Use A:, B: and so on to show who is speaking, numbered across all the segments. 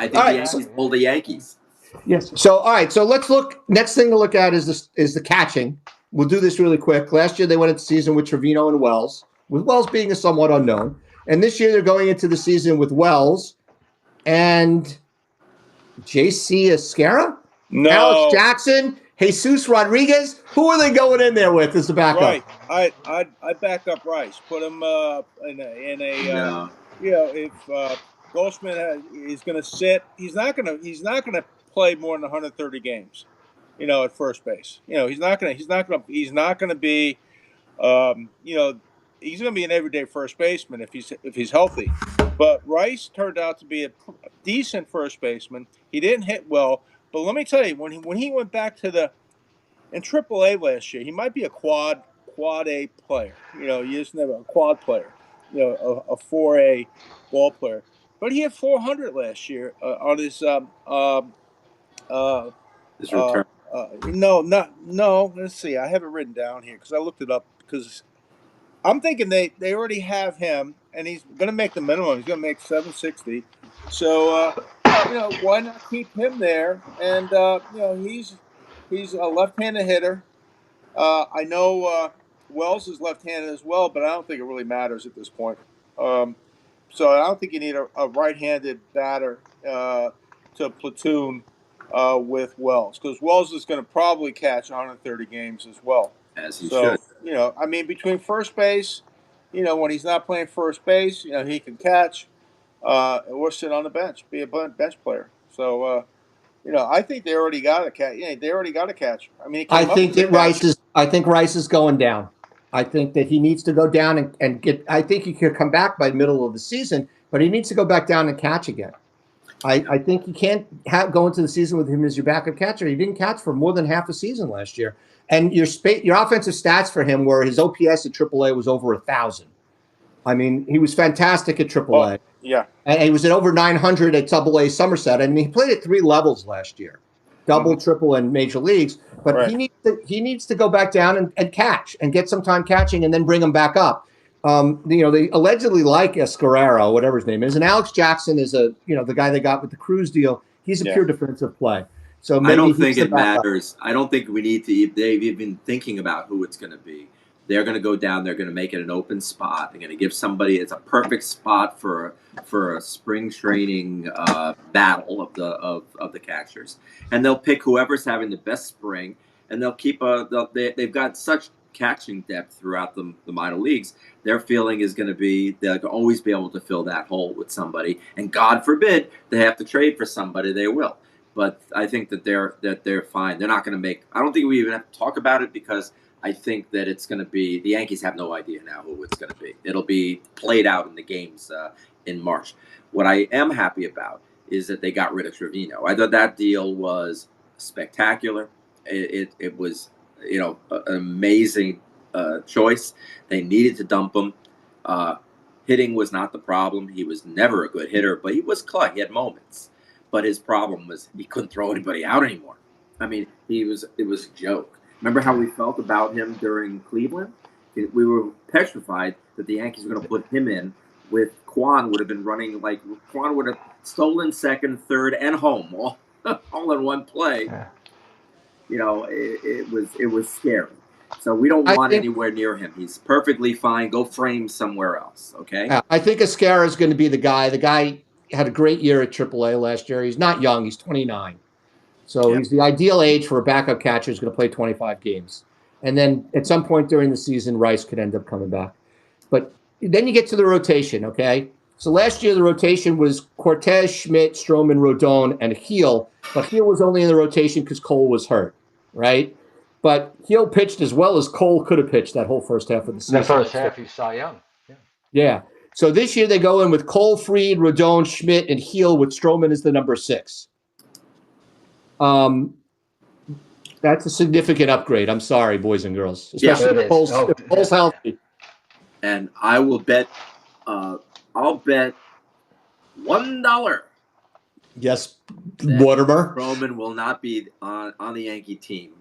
A: I
B: All
A: think the
B: right.
A: Yankees pull the Yankees.
B: Yes. So, all right. So let's look. Next thing to look at is this is the catching. We'll do this really quick. Last year they went into the season with Trevino and Wells, with Wells being a somewhat unknown, and this year they're going into the season with Wells and J.C. Escara, Alex
C: No,
B: Jackson, Jesus Rodriguez. Who are they going in there with as a backup?
C: right. I back up Rice. Put him in a
A: No.
C: if Goldschmidt is going to sit, he's not gonna play more than 130 games. At first base. He's not gonna be. You know, he's going to be an everyday first baseman if he's healthy. But Rice turned out to be a decent first baseman. He didn't hit well, but let me tell you, when he went back in AAA last year, he might be a quad A player. He just never a quad player. A 4A ball player. But he had 400 last year on his uh,
A: His
C: uh,
A: return.
C: no. Let's see. I have it written down here because I looked it up because I'm thinking they already have him, and he's going to make the minimum. He's going to make 760. So why not keep him there? And he's a left-handed hitter. I know Wells is left-handed as well, but I don't think it really matters at this point. Um, so I don't think you need a right-handed batter to platoon with Wells because Wells is going to probably catch 130 games as well.
A: As he should.
C: So I mean, between first base, when he's not playing first base, he can catch or sit on the bench, be a bench player. So I think they already got a catch. They already got a catcher. I mean, he
B: I
C: came up
B: think
C: as a
B: that
C: catcher.
B: Rice is going down. I think that he needs to go down and get. I think he could come back by the middle of the season, but he needs to go back down and catch again. I think you can't go into the season with him as your backup catcher. He didn't catch for more than half the season last year, and your offensive stats for him were his OPS at AAA was over 1,000. I mean, he was fantastic at
C: Oh
B: AAA,
C: yeah.
B: and he was at over 900 at AA Somerset. I mean, he played at three levels last year, double, triple, and major leagues. But
C: Right.
B: he needs to go back down and catch and get some time catching, and then bring him back up. They allegedly like Escarrero, whatever his name is, and Alex Jackson is the guy they got with the Cruz deal. He's a
C: Yeah.
B: pure defensive play, so
A: I
B: maybe
A: don't
B: he's
A: think
B: the
A: it
B: backup.
A: matters. I don't think we need to. They've even thinking about who it's going to be. They're going to go down. They're going to make it an open spot. They're going to give somebody. It's a perfect spot for a spring training battle of the catchers, and they'll pick whoever's having the best spring, and they'll keep they've got such catching depth throughout the minor leagues. Their feeling is going to be they'll always be able to fill that hole with somebody, and God forbid they have to trade for somebody, they will. But I think that they're fine. They're not going to make. I don't think we even have to talk about it because I think that it's going to be. The Yankees have no idea now who it's going to be. It'll be played out in the games in March. What I am happy about is that they got rid of Trevino. I thought that deal was spectacular. It was an amazing choice. They needed to dump him. Hitting was not the problem. He was never a good hitter, but he was clutch. He had moments. But his problem was he couldn't throw anybody out anymore. I mean, it was a joke. Remember how we felt about him during Cleveland? We were petrified that the Yankees were going to put him in with Kwan would have been running like Kwan would have stolen second, third, and home all in one play.
D: Yeah.
A: It was scary. So we don't
B: I
A: want
B: think
A: anywhere near him. He's perfectly fine. Go frame somewhere else, okay?
B: I think Escarra is going to be the guy. The guy had a great year at AAA last year. He's not young. He's 29. So
A: Yeah.
B: he's the ideal age for a backup catcher who's going to play 25 games. And then at some point during the season, Rice could end up coming back. But then you get to the rotation, okay? So last year, the rotation was Cortez, Schmidt, Stroman, Rodon, and Heel. But Heel was only in the rotation because Cole was hurt, right? But Heel pitched as well as Cole could have pitched that whole first half of the season.
D: The first half, you saw Young. Yeah.
B: Yeah. So this year they go in with Cole, Fried, Rodon, Schmidt, and Heel with Stroman as the number 6. That's a significant upgrade. I'm sorry, boys and girls, especially
D: It
B: if
D: is.
B: Cole's healthy.
A: And I will bet. I'll bet $1
B: Yes,
A: that
B: Watermer.
A: Roman will not be on the Yankee team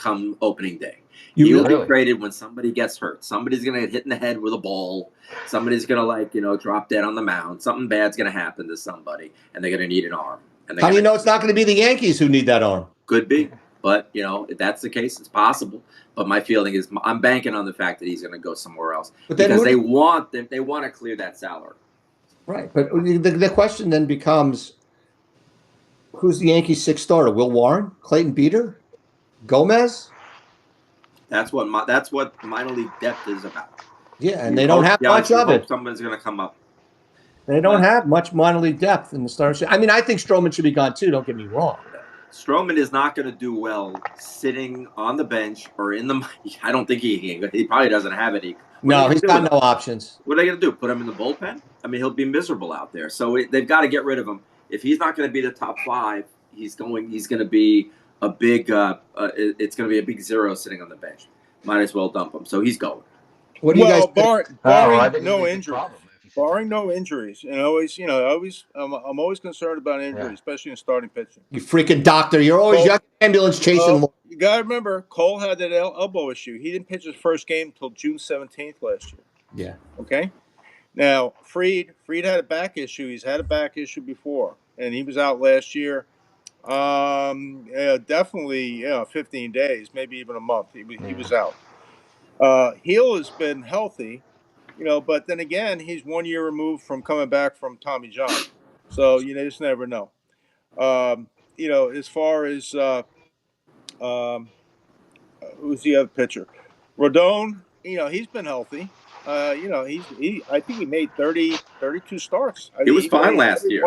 A: come opening day.
B: You
A: He'll
B: really?
A: be traded when somebody gets hurt. Somebody's gonna get hit in the head with a ball. Somebody's gonna drop dead on the mound. Something bad's gonna happen to somebody, and they're gonna need an arm. And
B: How do you know it's not going to be the Yankees who need that arm?
A: Could be, but if that's the case, it's possible. But my feeling is I'm banking on the fact that he's going to go somewhere else because they want to clear that salary.
B: Right, but the question then becomes, who's the Yankees' sixth starter? Will Warren, Clayton Beeter, Gomez?
A: That's what minor league depth is about.
B: Yeah, and they don't have much of it.
A: Someone's going to come up.
B: They don't have much minor league depth in the starting. I mean, I think Stroman should be gone too. Don't get me wrong.
A: Stroman is not going to do well sitting on the bench or in the. I don't think he probably doesn't have any.
B: No, he's got no options.
A: What are they going to do? Put him in the bullpen? I mean, he'll be miserable out there. So they've got to get rid of him. If he's not going to be the top 5, he's going to be a big. It's going to be a big zero sitting on the bench. Might as well dump him. So he's going.
B: What do you guys think?
C: Barring no injuries. Barring no injuries, and I'm always concerned about injuries, especially in starting pitching.
B: You freaking doctor! You're always young ambulance chasing.
C: You gotta remember, Cole had that elbow issue. He didn't pitch his first game until June 17th last year.
B: Yeah.
C: Okay. Now Fried had a back issue. He's had a back issue before, and he was out last year. Definitely, 15 days, maybe even a month. He was out. Heel has been healthy. But then again, he's 1 year removed from coming back from Tommy John. So, you just never know. As far as who's the other pitcher? Rodon, he's been healthy. I think he made 32 starts.
A: He was fine last year.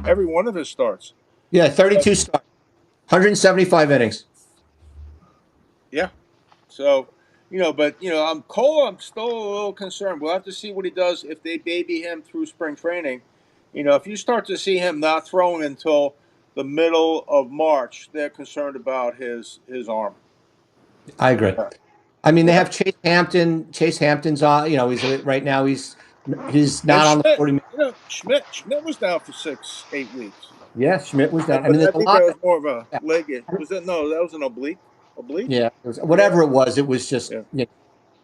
C: Every one of his starts.
B: Yeah, 32 starts, 175 innings.
C: Yeah. So, I'm Cole. I'm still a little concerned. We'll have to see what he does if they baby him through spring training. If you start to see him not throwing until the middle of March, they're concerned about his arm.
B: I agree. I mean, they have Chase Hampton. Chase Hampton's on. He's right now. He's not on the 40.
C: Schmidt was down for 6-8 weeks.
B: Yeah, Schmidt was down.
C: I think that was more of a leg. Was that no? That was an oblique.
B: Yeah, whatever it was just. Yeah.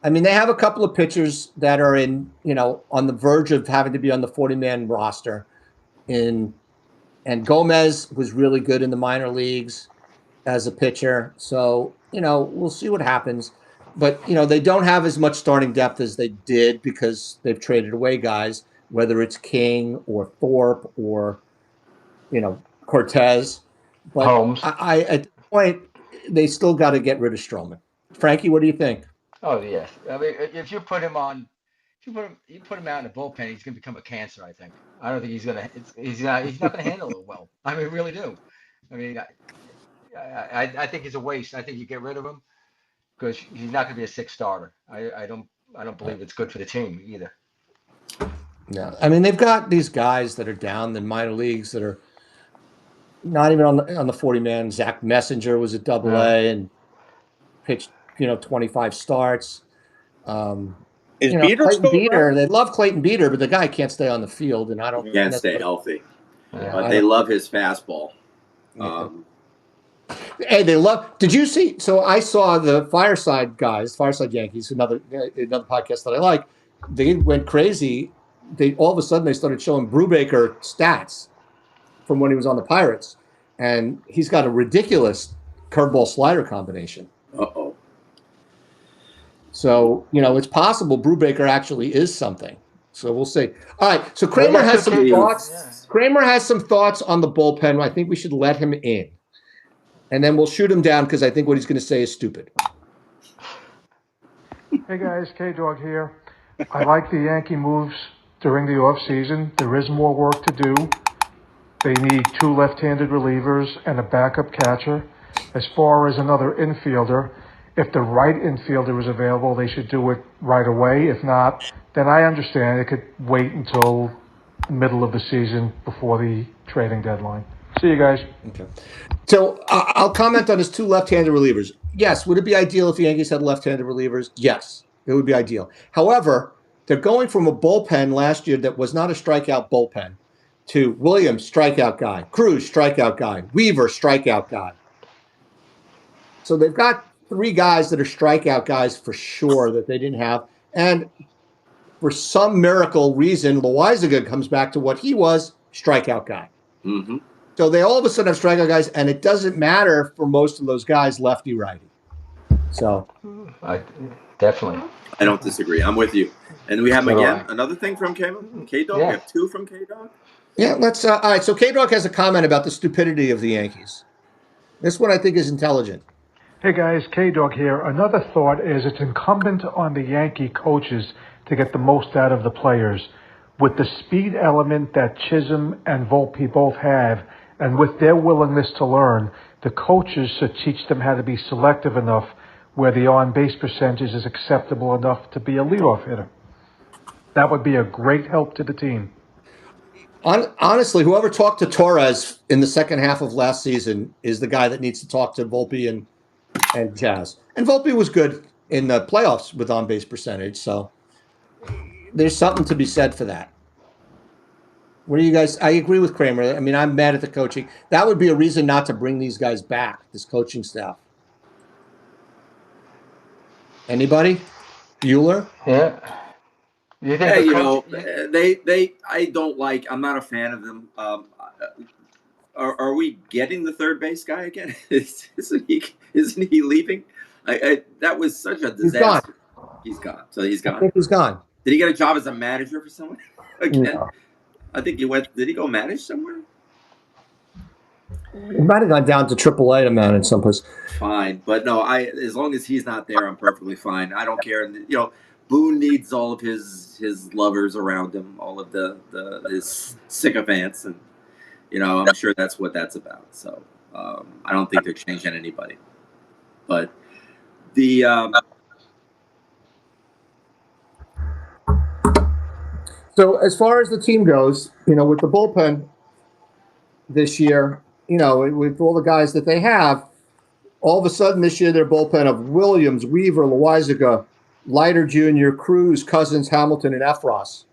B: I mean, they have a couple of pitchers that are on the verge of having to be on the 40-man roster, and Gomez was really good in the minor leagues as a pitcher. So we'll see what happens, but they don't have as much starting depth as they did because they've traded away guys, whether it's King or Thorpe or Cortez. But
D: Holmes.
B: I at the point. They still got to get rid of Stroman. Frankie, what do you think?
D: Oh yes, I mean, if you put him out in the bullpen, he's going to become a cancer. I think. I don't think he's gonna. He's not going to handle it well. I mean, really do. I mean, I think he's a waste. I think you get rid of him because he's not going to be a sixth starter. I don't believe it's good for the team either.
B: No, I mean they've got these guys that are down in minor leagues that are not even on the 40-man. Zach Messenger was at Double-A and pitched 25 starts.
C: Is Beeter
B: Clayton Beeter? They love Clayton Beeter, but the guy can't stay on the field, and I don't.
A: He can't stay healthy.
B: Yeah,
A: but they love his fastball.
B: Hey, they love. Did you see? So I saw the Fireside Yankees, another podcast that I like. They went crazy. All of a sudden they started showing Brubaker stats from when he was on the Pirates, and he's got a ridiculous curveball slider combination.
A: Uh-oh.
B: So, it's possible Brubaker actually is something. So we'll see. All right. So Kramer has some thoughts. Yeah. Kramer has some thoughts on the bullpen. I think we should let him in. And then we'll shoot him down because I think what he's going to say is stupid.
E: Hey guys, K-Dog here. I like the Yankee moves during the offseason. There is more work to do. They need 2 left-handed relievers and a backup catcher. As far as another infielder, if the right infielder is available, they should do it right away. If not, then I understand it could wait until the middle of the season before the trading deadline. See you guys.
B: Okay. So I'll comment on his 2 left-handed relievers. Yes, would it be ideal if the Yankees had left-handed relievers? Yes, it would be ideal. However, they're going from a bullpen last year that was not a strikeout bullpen to Williams, strikeout guy, Cruz, strikeout guy, Weaver, strikeout guy. So they've got 3 guys that are strikeout guys for sure that they didn't have. And for some miracle reason, Loizaga comes back to what he was, strikeout guy.
A: Mm-hmm.
B: So they all of a sudden have strikeout guys, and it doesn't matter for most of those guys, lefty, righty. So
D: Definitely.
A: I don't disagree. I'm with you. And we have
D: So do
A: again
D: I.
A: another thing from K-Dog. We
D: Yeah.
A: have 2 from K-Dog.
B: yeah, let's. All right. So K-Dog has a comment about the stupidity of the Yankees. This one I think is intelligent.
E: Hey guys, K-Dog here. Another thought is it's incumbent on the Yankee coaches to get the most out of the players. With the speed element that Chisholm and Volpe both have, and with their willingness to learn, the coaches should teach them how to be selective enough where the on-base percentage is acceptable enough to be a leadoff hitter. That would be a great help to the team.
B: Honestly, whoever talked to Torres in the second half of last season is the guy that needs to talk to Volpe and Jazz. And Volpe was good in the playoffs with on-base percentage, so there's something to be said for that. What do you guys? I agree with Kramer. I mean, I'm mad at the coaching. That would be a reason not to bring these guys back, this coaching staff. Anybody? Bueller?
D: Yeah. You think
A: Hey,
D: the
A: you
D: coach?
A: know, I don't like. I'm not a fan of them. Are we getting the third base guy again? Isn't he leaving? That was such a disaster. He's gone. So he's
B: I
A: gone.
B: think he's gone.
A: Did he get a job as a manager for someone again?
B: No.
A: I think he went. Did he go manage somewhere?
B: He might have gone down to AAA to manage someplace.
A: Fine, but no. As long as he's not there, I'm perfectly fine. I don't care. And, you know, Boone needs all of his lovers around him, all of his sycophants, and you know, I'm sure that's what that's about. So I don't think they're changing anybody. But the
B: So as far as the team goes, you know, with the bullpen this year, you know, with all the guys that they have, all of a sudden this year their bullpen of Williams, Weaver, Loizaga, Leiter Jr., Cruz, Cousins, Hamilton, and Efros.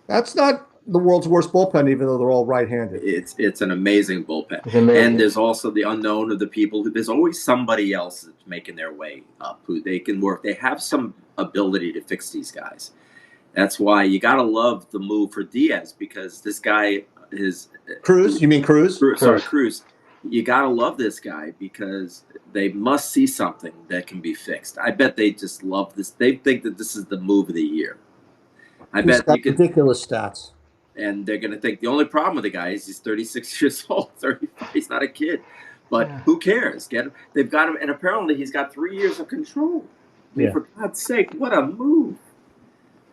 B: That's not the world's worst bullpen, even though they're all right-handed.
A: it's an amazing bullpen.
D: It's amazing.
A: And there's also the unknown of the people. There's always somebody else that's making their way up who they can work. They have some ability to fix these guys. That's why you got to love the move for Diaz, because this guy is
B: Cruz? You mean Cruz?
A: Sorry, Cruz. You got to love this guy because they must see something that can be fixed. I bet they just love this. They think that this is the move of the year. I
B: He's
A: bet
B: got
A: you could.
B: ridiculous stats.
A: And they're going to think the only problem with the guy is he's 36 years old. 35. He's not a kid. But who cares? Get him. They've got him. And apparently he's got 3 years of control. I mean, for God's sake, what a move.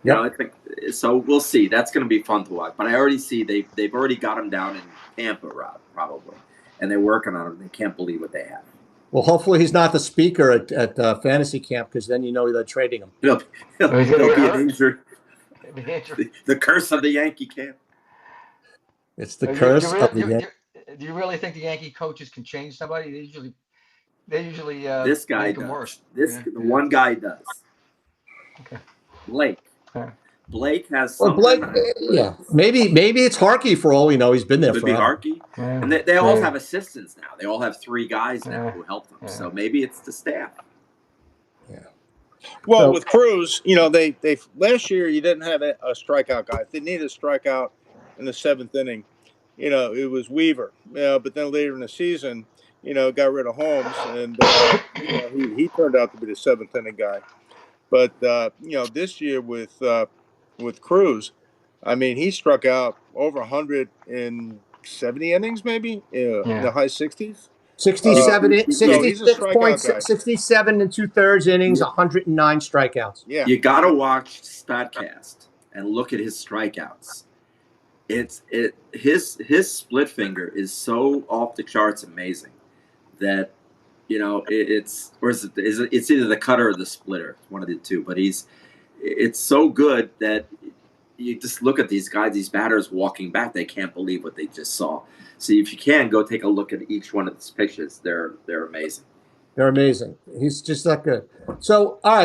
A: You know, I think, so we'll see. That's going to be fun to watch. But I already see they've already got him down in Tampa, Rob, probably. And they're working on him. They can't believe what they have.
B: Well, hopefully he's not the speaker at fantasy camp, because then you know they're trading him.
A: He'll be an injury. The curse of the Yankee camp.
B: It's the curse of the Yankee.
D: Do you really think the Yankee coaches can change somebody? They usually
A: this guy
D: make
A: does.
D: them worse.
A: The one guy does.
D: Okay.
A: Blake.
D: Okay.
A: Blake has
B: Well,
A: something.
B: Blake, maybe it's Harkey for all we know. He's been there
A: Could
B: forever.
A: be Harkey.
D: Yeah.
A: And they all have assistants now. They all have 3 guys now who help them.
D: Yeah.
A: So maybe it's the staff.
B: Yeah.
C: Well, with Cruz, you know, they last year you didn't have a strikeout guy. If they needed a strikeout in the 7th inning, you know, it was Weaver. But then later in the season, you know, got rid of Holmes, and you know, he turned out to be the 7th inning guy. But you know, this year with Cruz, I mean, he struck out over 170 innings, maybe in the high 60s.
B: 67,
C: So he's a strikeout guy.
B: 67 and 2/3 innings, 109 strikeouts.
C: Yeah,
A: you got to watch Statcast and look at his strikeouts. His split finger is so off the charts amazing that, you know, it's either the cutter or the splitter, one of the two. But it's so good that you just look at these guys, these batters walking back, they can't believe what they just saw. So if you can, go take a look at each one of these pictures. They're amazing.
B: They're amazing. He's just that good. So, all right.